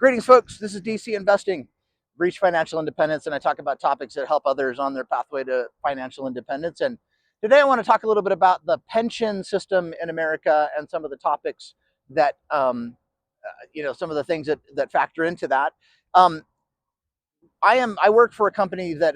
Greetings, folks. This is DC Investing, Reach Financial Independence, and I talk about topics that help others on their pathway to financial independence. And today I want to talk a little bit about the pension system in America and some of the topics that, some of the things that factor into that. Um, I work for a company that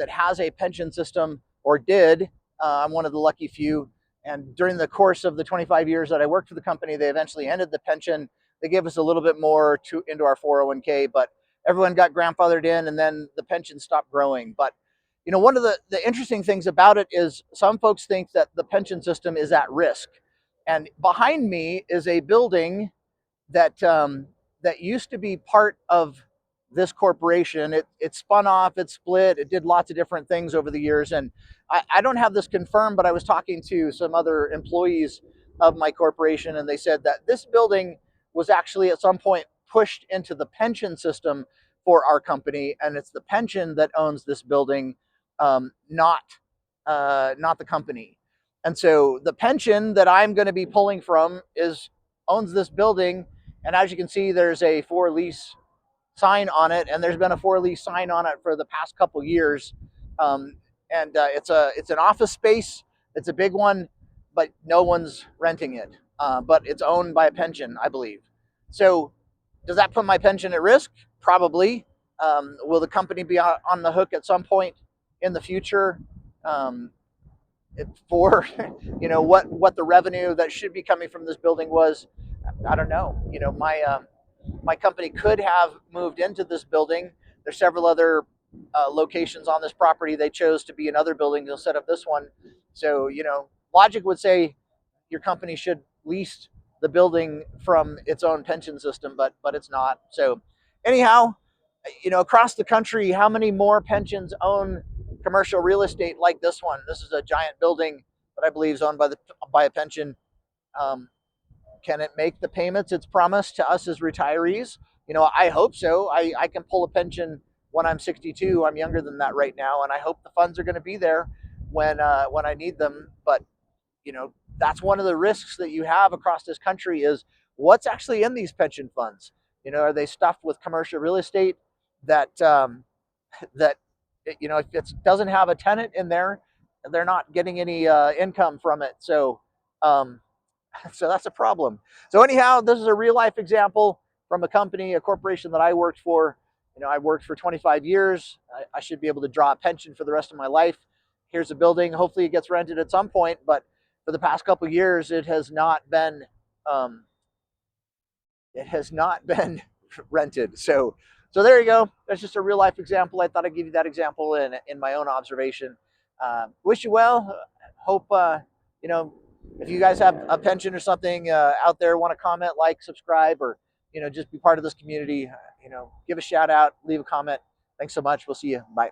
has a pension system, or did. I'm one of the lucky few. And during the course of the 25 years that I worked for the company, they eventually ended the pension. They gave us a little bit more into our 401k, but everyone got grandfathered in, and then the pension stopped growing. But one of the interesting things about it is some folks think that the pension system is at risk. And behind me is a building that used to be part of this corporation. It spun off, it split, it did lots of different things over the years. And I don't have this confirmed, but I was talking to some other employees of my corporation, and they said that this building was actually at some point pushed into the pension system for our company, and it's the pension that owns this building, not the company. And so the pension that I'm going to be pulling from owns this building, and as you can see, there's a for lease sign on it, and there's been a for lease sign on it for the past couple years. It's an office space. It's a big one, but no one's renting it. But it's owned by a pension, I believe. So, does that put my pension at risk? Probably. Will the company be on the hook at some point in the future for what the revenue that should be coming from this building was? I don't know. My company could have moved into this building. There's several other locations on this property. They chose to be in other buildings instead of this one. So, logic would say your company should lease the building from its own pension system, but it's not. So, anyhow, across the country, how many more pensions own commercial real estate like this one? This is a giant building that I believe is owned by a pension. Um, can it make the payments it's promised to us as retirees? I hope so. I can pull a pension when I'm 62. I'm younger than that right now, and I hope the funds are going to be there when I need them. But that's one of the risks that you have across this country is what's actually in these pension funds. Are they stuffed with commercial real estate that if it doesn't have a tenant in there, they're not getting any income from it. Um, so that's a problem. So anyhow, this is a real life example from a corporation that I worked for. I worked for 25 years. I should be able to draw a pension for the rest of my life. Here's a building. Hopefully it gets rented at some point, but for the past couple of years, it has not been rented. So there you go. That's just a real life example. I thought I'd give you that example in my own observation. Wish you well. Hope if you guys have a pension or something out there, want to comment, like, subscribe, or just be part of this community, give a shout out, leave a comment. Thanks so much. We'll see you. Bye.